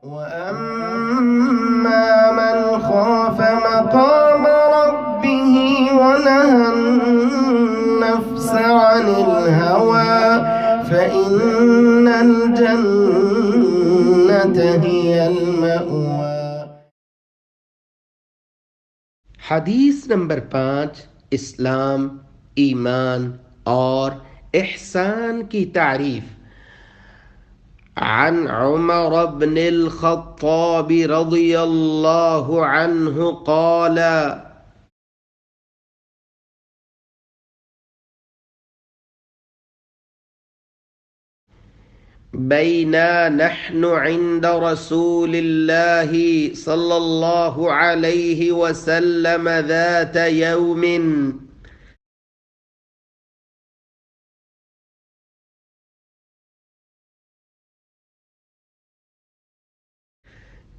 وأما من خاف مقام ربه ونهى النفس عن الهوى فإن الجنة هي المأوى. حدیث نمبر 5، اسلام، ایمان اور احسان کی تعریف۔ عن عمر بن الخطاب رضي الله عنه قال: بينا نحن عند رسول الله صلى الله عليه وسلم ذات يوم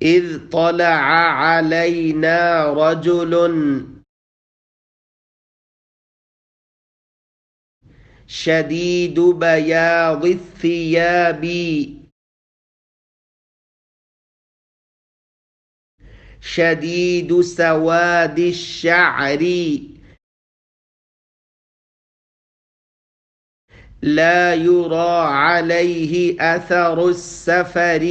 إذ طلع علينا رجل شديد بياض الثياب شديد سواد الشعر لا يرى عليه أثر السفر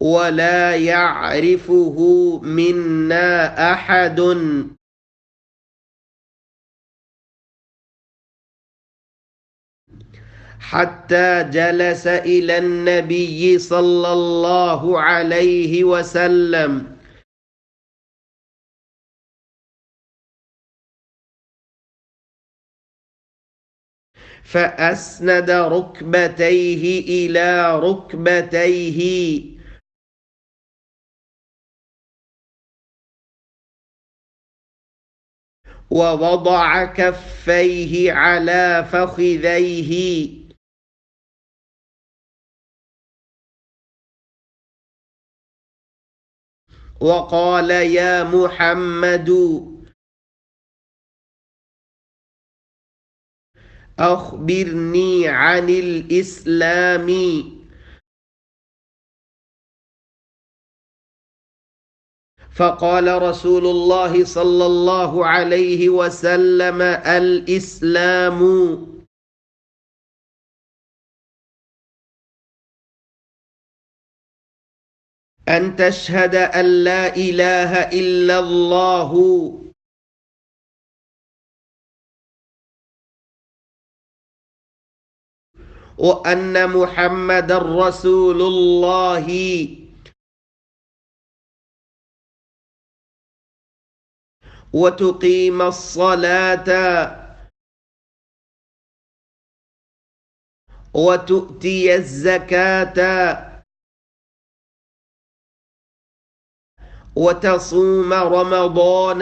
ولا يعرفه منا أحد حتى جلس إلى النبي صلى الله عليه وسلم فأسند ركبتيه إلى ركبتيه ووضع كفيه على فخذيه وقال: يا محمد أخبرني عن الإسلام. فقال رسول الله صلى الله عليه وسلم: الإسلام أن تشهد أن لا إله إلا الله وأن محمد رسول الله وتقيم الصلاة وتؤتي الزكاة وتصوم رمضان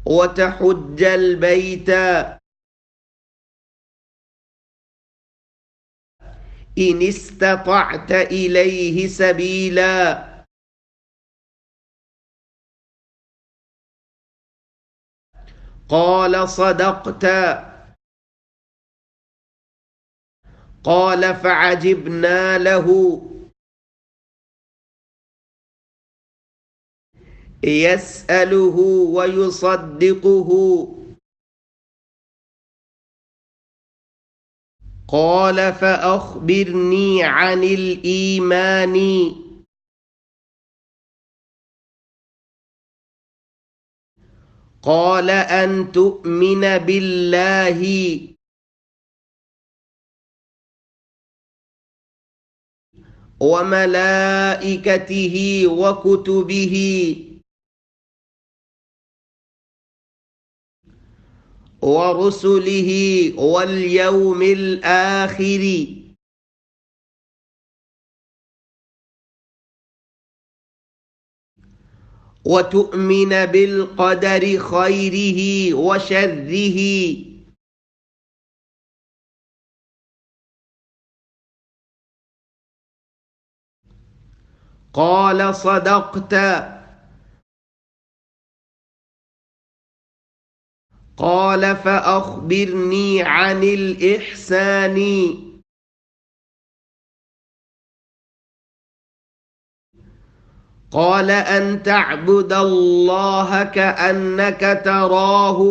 وتحج البيت إن استطعت إليه سبيلا. قال: صدقت. قال: فعجبنا له يسأله ويصدقه. قال: فأخبرني عن الإيمان. قال: أن تؤمن بالله وملائكته وكتبه ورسله واليوم الآخر وتؤمن بالقدر خيره وشره. قال: صدقت. قال فأخبرني عن الإحسان. قال أن تعبد الله كأنك تراه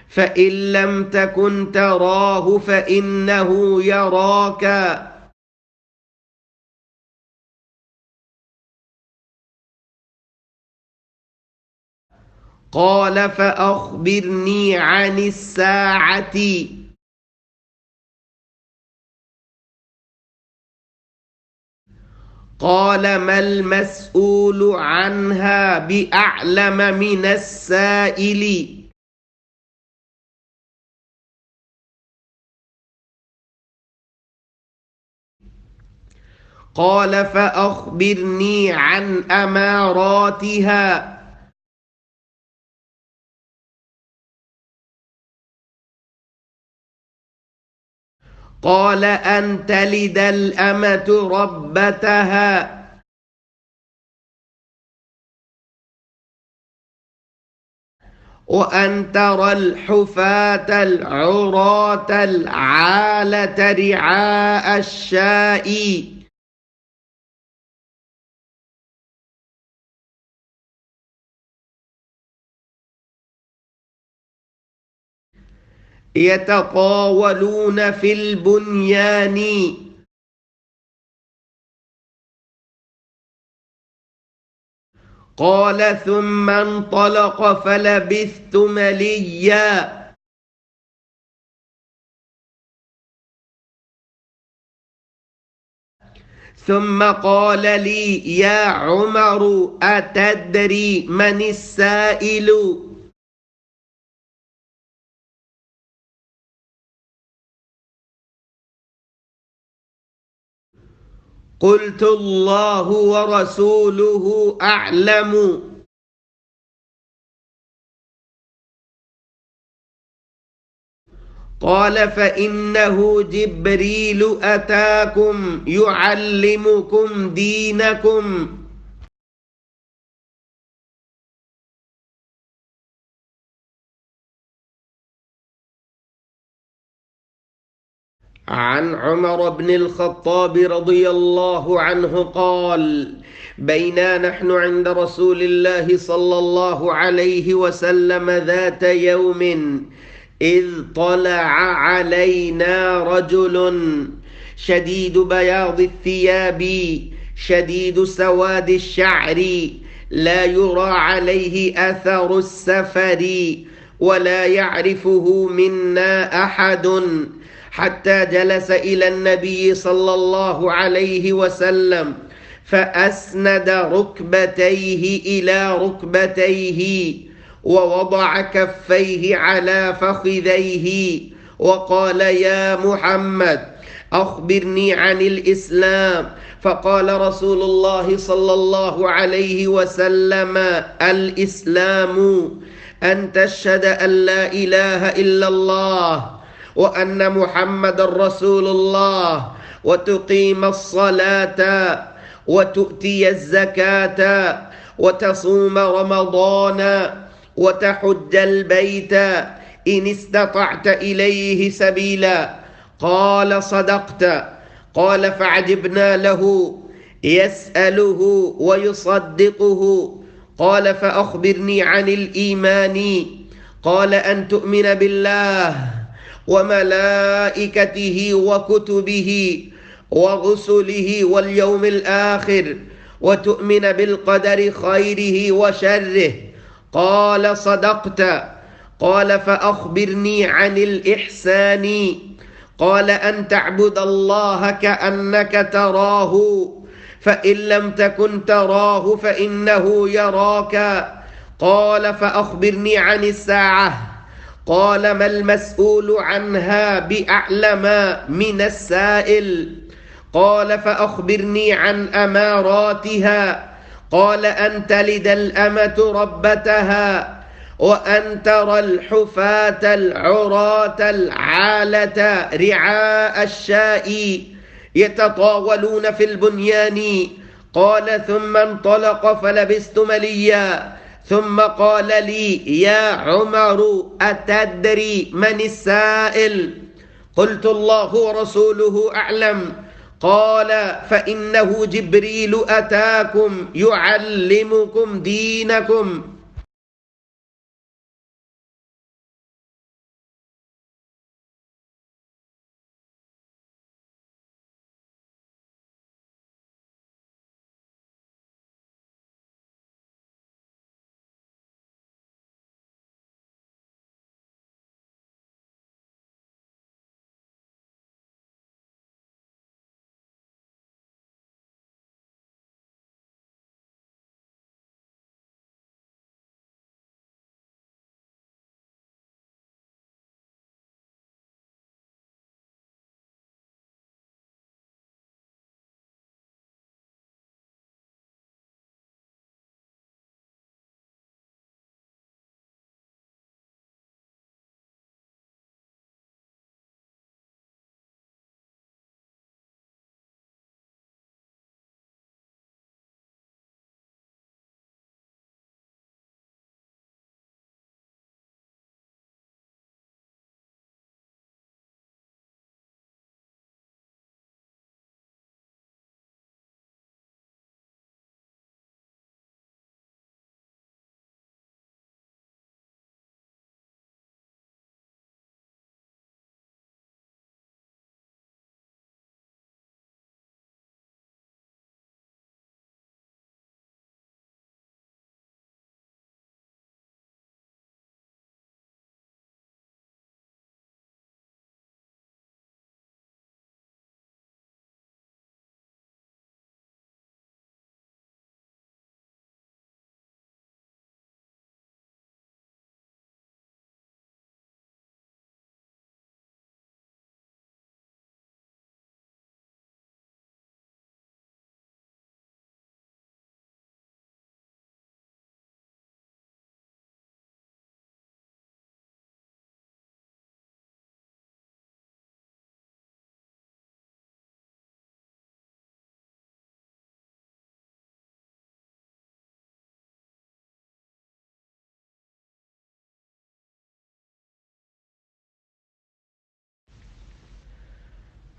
فإن لم تكن تراه فإنه يراك. قال فأخبرني عن الساعة. قال ما المسؤول عنها بأعلم من السائل. قال فأخبرني عن أماراتها. قال أن تلد الأمة ربتها. وأن ترى الحفاة العراة العالة رعاء الشاء. يتطاولون في البنيان. قال ثم انطلق فلبثت مليا. ثم قال لي يا عمر أتدري من السائل؟ قلت الله ورسوله أعلم. قال فإنه جبريل أتاكم يعلمكم دينكم. عن عمر بن الخطاب رضي الله عنه قال بينا نحن عند رسول الله صلى الله عليه وسلم ذات يوم إذ طلع علينا رجل شديد بياض الثياب شديد سواد الشعر لا يرى عليه أثر السفر ولا يعرفه منا أحد حتى جلس إلى النبي صلى الله عليه وسلم فأسند ركبتيه إلى ركبتيه ووضع كفيه على فخذيه وقال يا محمد أخبرني عن الإسلام. فقال رسول الله صلى الله عليه وسلم الإسلام أن تشهد أن لا إله إلا الله وأن محمد رسول الله وتقيم الصلاة وتؤتي الزكاة وتصوم رمضان وتحج البيت إن استطعت إليه سبيلا. قال صدقت. قال فعجبنا له يسأله ويصدقه. قال فأخبرني عن الإيمان. قال أن تؤمن بالله وملائكته وكتبه ورسله واليوم الآخر وتؤمن بالقدر خيره وشره. قال صدقت. قال فأخبرني عن الإحسان. قال أن تعبد الله كأنك تراه فإن لم تكن تراه فإنه يراك. قال فأخبرني عن الساعة. قال ما المسؤول عنها بأعلم من السائل. قال فأخبرني عن أماراتها. قال أن تلد الأمة ربتها وأن ترى الحفاة العراة العالة رعاء الشاء يتطاولون في البنيان. قال ثم انطلق فلبثت مليا ثم قال لي يا عمر أتدري من السائل؟ قلت الله ورسوله أعلم. قال فإنه جبريل أتاكم يعلمكم دينكم.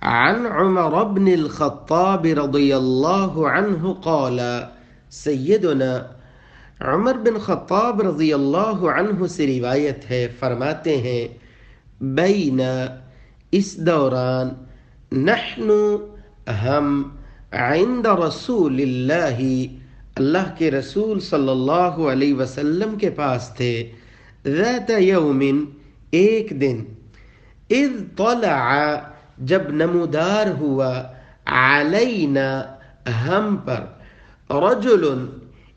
عن عمر بن الخطاب رضی اللہ عنہ قال، سیدنا عمر بن خطاب رضی اللہ عنہ سے روایت ہے، فرماتے ہیں بین اس دوران نحن ہم عند رسول اللہ اللہ کے رسول صلی اللہ علیہ وسلم کے پاس تھے، ذات یوم ایک دن، اذ طلع جب نمودار ہوا، علینا ہم پر، رجل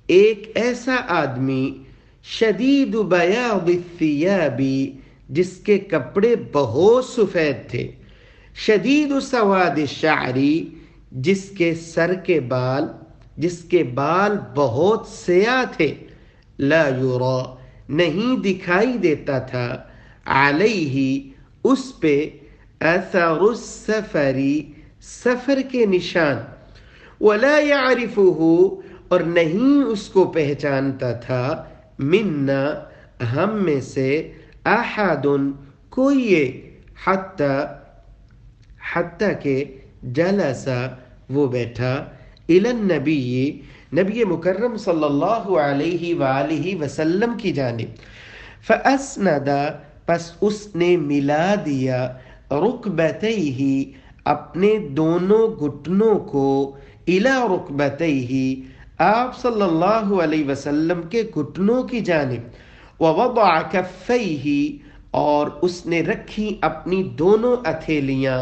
ایک ایسا آدمی، شدید بیاض الثیاب جس کے کپڑے بہت سفید تھے، شدید سواد الشعر جس کے سر کے بال بہت سیاہ تھے، لا یرا نہیں دکھائی دیتا تھا، علیہ اس پہ، اثر السفر سفر کے نشان، ولا یعرفہ اور نہیں اس کو پہچانتا تھا، منا ہم میں سے، احد کوئی ایک، حتی کہ جلسا وہ بیٹھا، الی النبی نبی مکرم صلی اللہ علیہ وآلہ وسلم کی جانب، فاسند پس اس نے ملا دیا، رکبتیہ اپنے دونوں گھٹنوں کو، الی رکبتیہ آپ صلی اللہ علیہ وسلم کے گھٹنوں کی جانب، ووضع کفیہ اور اس نے رکھی اپنی دونوں ہتھیلیاں،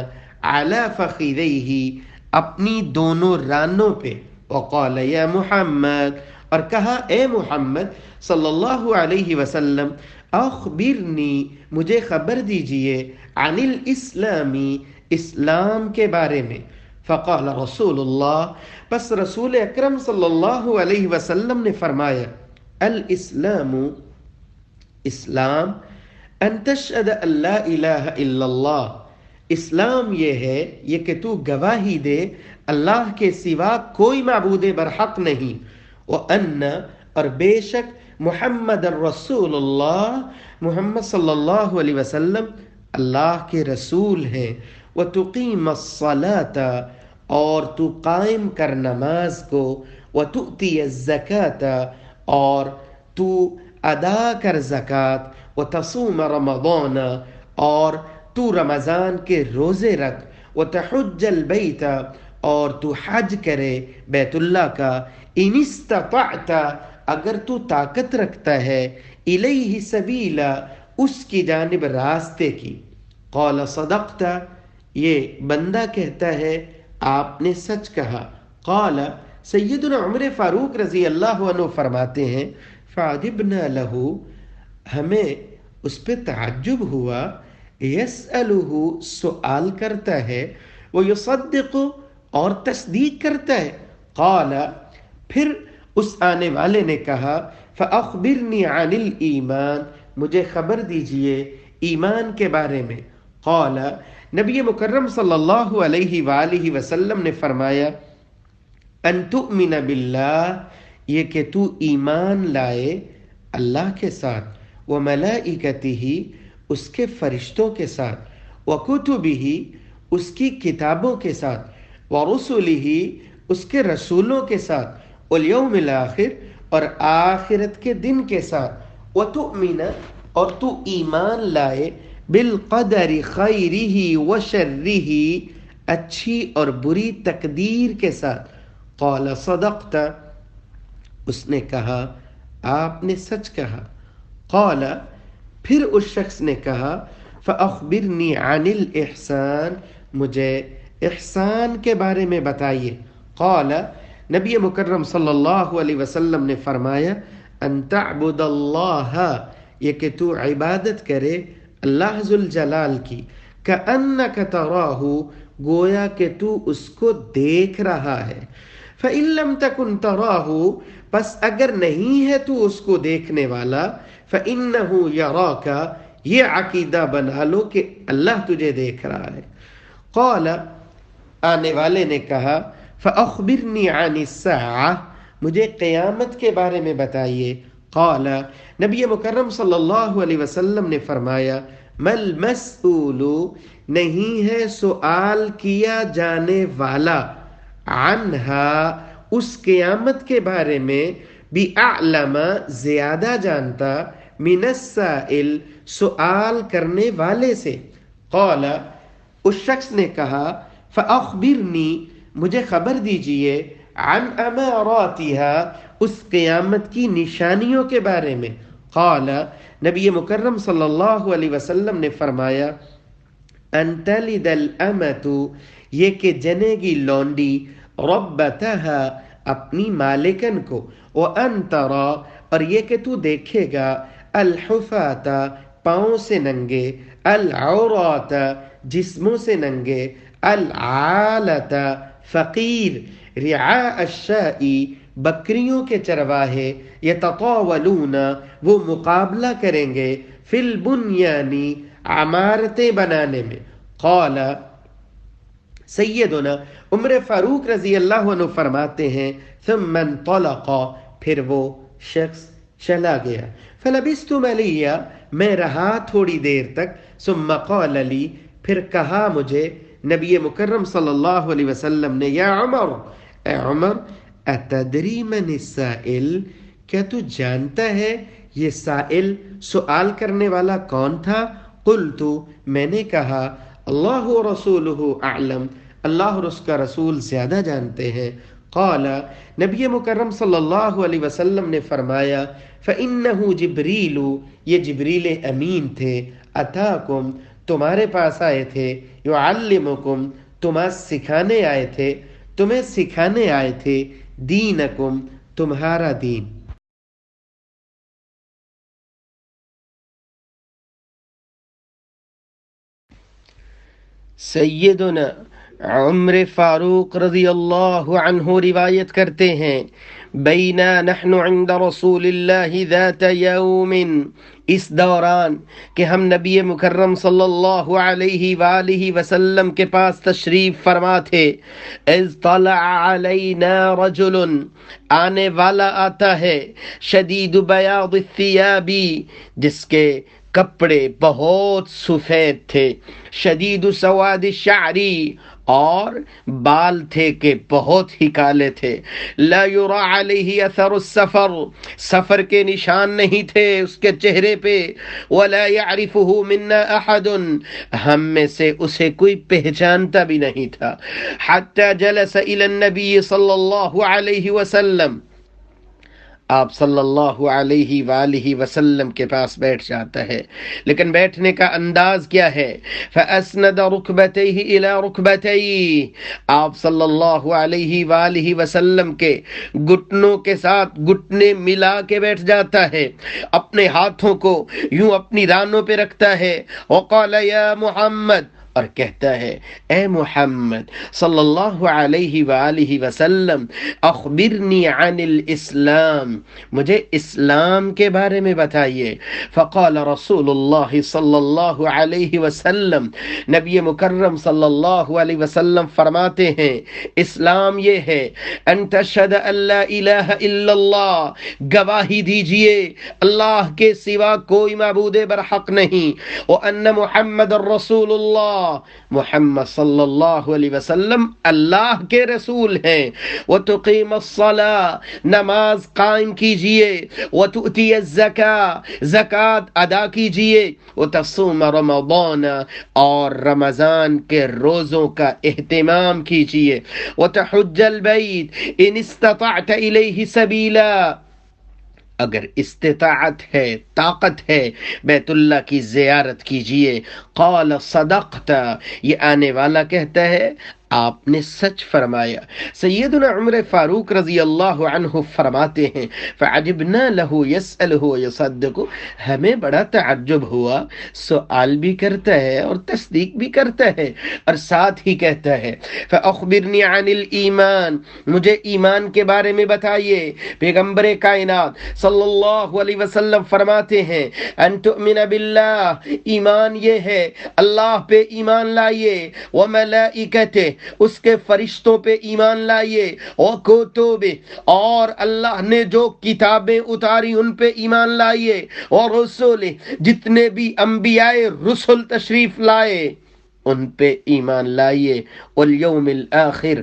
علی فخذیہ اپنی دونوں رانوں پہ، وقال یا محمد اور کہا اے محمد صلی اللہ علیہ وسلم، اخبرنی مجھے خبر دیجئے، عن الاسلامی اسلام کے بارے میں، فقال رسول اللہ پس رسول اکرم صلی اللہ علیہ وسلم نے فرمایا، الاسلام اسلام، ان تشہد ان لا الہ الا اللہ اسلام یہ ہے یہ کہ تو گواہی دے اللہ کے سوا کوئی معبود برحق نہیں، وَأَنَّ اور بے شک محمد الرسول اللہ محمد صلی اللہ علیہ وسلم اللہ کے رسول ہیں، وَتُقِيمَ الصَّلَاةَ اور تو قائم کر نماز کو، وَتُؤْتِيَ الزَّكَاةَ اور تو ادا کر زکوٰۃ، وَتَصُومَ رمضان اور تو رمضان کے روزے رکھ، وَتَحُجَّ الْبَيْتَ اور تو حج کرے بیت اللہ کا، إِنِ اسْتَطَعْتَ اگر تو طاقت رکھتا ہے، إِلَيْهِ سَبِيلًا اس کی جانب راستے کی۔ قال صدقت یہ بندہ کہتا ہے آپ نے سچ کہا۔ قال سیدنا عمر فاروق رضی اللہ عنہ فرماتے ہیں فعجبنا لہ ہمیں اس پہ تعجب ہوا، یسألہ سوال کرتا ہے، ویصدق اور تصدیق کرتا ہے۔ قال پھر اس آنے والے نے کہا فأخبرنی عن الایمان مجھے خبر دیجئے ایمان کے بارے میں۔ قال نبی مکرم صلی اللہ علیہ وآلہ وسلم نے فرمایا ان تؤمن باللہ یہ کہ تو ایمان لائے اللہ کے ساتھ، وملائکتہ اس کے فرشتوں کے ساتھ، وکتبہ اس کی کتابوں کے ساتھ، ورسلہ اس کے رسولوں کے ساتھ، والیوم الآخر اور آخرت کے دن کے ساتھ، وتؤمن اور تو ایمان لائے بالقدر خیرہ وشرہ اچھی اور بری تقدیر کے ساتھ۔ قال صدقت اس نے کہا آپ نے سچ کہا۔ قال پھر اس شخص نے کہا فأخبرنی عن الإحسان مجھے احسان کے بارے میں بتائیے۔ قال نبی مکرم صلی اللہ علیہ وسلم نے فرمایا ان تعبد اللہ یہ کہ تو عبادت کرے اللہ ذوالجلال کی، کأنک تراہ گویا کہ تو اس کو دیکھ رہا ہے، فإن لم تکن تراہ پس اگر نہیں ہے تو اس کو دیکھنے والا، فإنہ یراک یہ عقیدہ بنا لو کہ اللہ تجھے دیکھ رہا ہے۔ قال آنے والے نے کہا فأخبرنی عن الساعہ مجھے قیامت کے بارے میں بتائیے۔ قال نبی مکرم صلی اللہ علیہ وسلم نے فرمایا مل مسئول نہیں ہے سوال کیا جانے والا، عنہا اس قیامت کے بارے میں، بِأَعْلَمَ زیادہ جانتا، من السائل سوال کرنے والے سے۔ قال اس شخص نے کہا فأخبرنی مجھے خبر دیجئے عن اماراتها اس قیامت کی نشانیوں کے بارے میں۔ قال نبی مکرم صلی اللہ علیہ وسلم نے فرمایا ان تلد الامۃ یہ کہ جنے گی لونڈی ربتها اپنی مالکن کو، وان ترى اور یہ کہ تو دیکھے گا الحفاۃ پاؤں سے ننگے، العورات جسموں سے ننگے، العالۃ فقیر، رعاء الشاء بکریوں کے چرواہے، یتطاولون وہ مقابلہ کریں گے، فی البنیان عمارتیں بنانے میں۔ قال سیدنا عمر فاروق رضی اللہ عنہ فرماتے ہیں ثم انطلق پھر وہ شخص چلا گیا، فلبثت ملیہ میں رہا تھوڑی دیر تک، ثم قال لی پھر کہا مجھے نبی مکرم صلی اللہ علیہ وسلم نے یا عمر اے عمر اتدری من السائل کیا تو جانتا ہے یہ سائل سوال کرنے والا کون تھا؟ قلت میں نے کہا اللہ رسولہ اعلم اللہ اور اس کا رسول زیادہ جانتے ہیں۔ قال نبی مکرم صلی اللہ علیہ وسلم نے فرمایا فإنہ جبریل یہ جبریل امین تھے، اتاکم تمہارے پاس آئے تھے، یعلمکم تمہیں سکھانے آئے تھے، دینکم تمہارا دین۔ سیدنا عمر فاروق رضی اللہ عنہ روایت کرتے ہیں، بینا نحن عند رسول اللہ ذات یوم، اس دوران کہ ہم نبی مکرم صلی اللہ علیہ وآلہ وسلم کے پاس تشریف فرما تھے، اذ طلع علینا رجل، آنے والا آتا ہے، شدید بیاض الثیاب، جس کے کپڑے بہت سفید تھے، شدید سواد الشعری، اور بال تھے کہ بہت ہی کالے تھے، لا یرا علیہ اثر السفر، سفر کے نشان نہیں تھے اس کے چہرے پہ، ولا یعرفہ منا احد، ہم میں سے اسے کوئی پہچانتا بھی نہیں تھا، حتی جلس الی النبی صلی اللہ علیہ وسلم، آپ صلی اللہ علیہ وآلہ وسلم کے پاس بیٹھ جاتا ہے، لیکن بیٹھنے کا انداز کیا ہے؟ فَأَسْنَدَ رُكْبَتَيْهِ إِلَى رُكْبَتَيْهِ، آپ صلی اللہ علیہ وآلہ وسلم کے گھٹنوں کے ساتھ گھٹنے ملا کے بیٹھ جاتا ہے، اپنے ہاتھوں کو یوں اپنی رانوں پہ رکھتا ہے، وَقَالَ يَا مُحَمَّد، اور کہتا ہے اے محمد صلی اللہ علیہ وآلہ وسلم، اخبرنی عن الاسلام، مجھے اسلام کے بارے میں بتائیے۔ فقال رسول اللہ صلی اللہ علیہ وسلم، نبی مکرم صلی اللہ علیہ وسلم فرماتے ہیں اسلام یہ ہے، ان تشہد ان لا الہ الا اللہ، گواہی دیجئے اللہ کے سوا کوئی معبود برحق نہیں، وان محمد الرسول اللہ، محمد صلی اللہ علیہ وسلم اللہ کے رسول ہیں، وَتُقِيمَ الصَّلَاةَ، نماز قائم کیجئے، وَتُؤْتِيَ الزَّكَاةَ، زکوٰۃ ادا کیجئے، وَتَصُومَ رَمَضَانَ، اور رمضان کے روزوں کا اہتمام کیجئے، وَتَحُجَّ الْبَيْتَ إِنِ اسْتَطَعْتَ إِلَيْهِ سَبِيلًا، اگر استطاعت ہے، طاقت ہے، بیت اللہ کی زیارت کیجئے۔ قال صدقت، یہ آنے والا کہتا ہے آپ نے سچ فرمایا۔ سیدنا عمر فاروق رضی اللہ عنہ فرماتے ہیں فعجبنا له يسأله ويصدق، ہمیں بڑا تعجب ہوا، سوال بھی کرتا ہے اور تصدیق بھی کرتا ہے، اور ساتھ ہی کہتا ہے فاخبرنی عن الایمان، مجھے ایمان کے بارے میں بتائیے۔ پیغمبر کائنات صلی اللہ علیہ وسلم فرماتے ہیں ان تؤمن باللہ، ایمان یہ ہے اللہ پہ ایمان لائیے، وملائکتہ، اس کے فرشتوں پہ ایمان لائیے، وکتب، اور اللہ نے جو کتابیں اتاری ان پہ ایمان لائیے، ورسل، جتنے بھی انبیاء رسل تشریف لائے ان پہ ایمان لائیے، والیوم الآخر،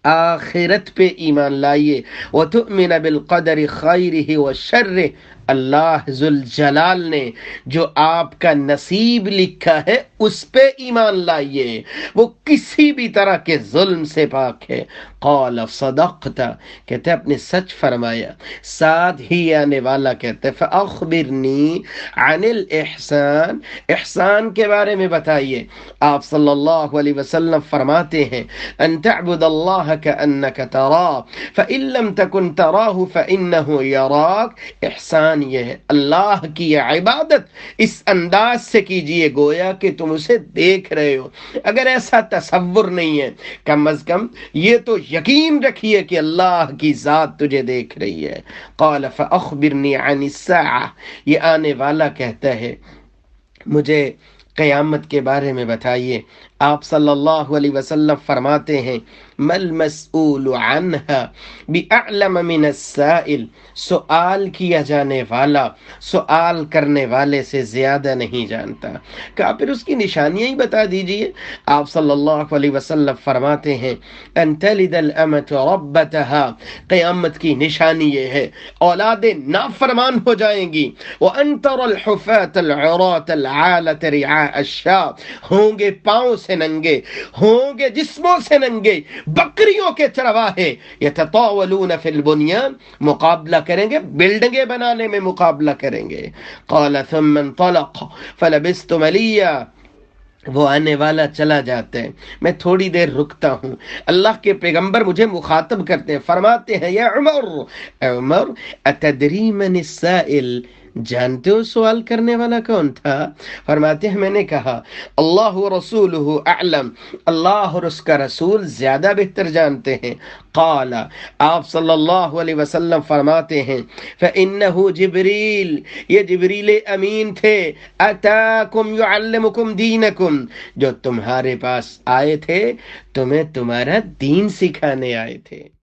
آخرت پہ ایمان لائیے، وتؤمن بالقدر خیرہ وشرہ، اللہ ذوالجلال نے جو آپ کا نصیب لکھا ہے اس پہ ایمان لائیے، وہ کسی بھی طرح کے ظلم سے پاک ہے۔ قال صدقت، کہتے آپ نے سچ فرمایا۔ ساتھ ہی آنے والا کہتے فاخبرنی عن الاحسان، احسان کے بارے میں بتائیے۔ آپ صلی اللہ علیہ وسلم فرماتے ہیں ان تعبد اللہ کأنک تراہ فإن لم تکن تراہ فإنہ یراک، احسان یہ ہے اللہ کی عبادت اس انداز سے کیجئے گویا کہ تم اسے دیکھ رہے ہو، اگر ایسا تصور نہیں ہے کم از کم یہ تو یقین رکھیے کہ اللہ کی ذات تجھے دیکھ رہی ہے۔ قال فاخبرنی عن الساعہ، یہ آنے والا کہتا ہے مجھے قیامت کے بارے میں بتائیے۔ آپ صلی اللہ علیہ وسلم فرماتے ہیں مل مسئول عنہا بأعلم من السائل، سوال کیا جانے والا سوال کرنے والے سے زیادہ نہیں جانتا۔ کہا پھر اس کی نشانیاں ہی بتا دیجئے۔ آپ صلی اللہ علیہ وسلم فرماتے ہیں ان تلد الامۃ ربتها، قیامت کی نشانی یہ ہے اولادیں نافرمان ہو جائیں گی، وان ترى الحفاة العراة العالة رعاء الشاة، ہوں گے پاؤں سے ننگے، ہوں گے جسموں سے ننگے، بکریوں کے چرواہے، یتطاولون فی البنیان، مقابلہ کریں گے، بلڈنگیں بنانے میں مقابلہ کریں گے۔ قال ثم انطلق فلبثت ملیا، وہ آنے والا چلا جاتا ہے، میں تھوڑی دیر رکتا ہوں، اللہ کے پیغمبر مجھے مخاطب کرتے ہیں، فرماتے ہیں یا عمر، اے عمر، اتدری من السائل، جانتے ہو سوال کرنے والا کون تھا؟ فرماتے ہیں میں نے کہا اللہ و رسولہ اعلم، اللہ اور اس کا رسول زیادہ بہتر جانتے ہیں۔ قال، آپ صلی اللہ علیہ وسلم فرماتے ہیں فإنہ جبریل، یہ جبریل امین تھے، اتاکم یعلمکم دینکم، جو تمہارے پاس آئے تھے، تمہیں تمہارا دین سکھانے آئے تھے۔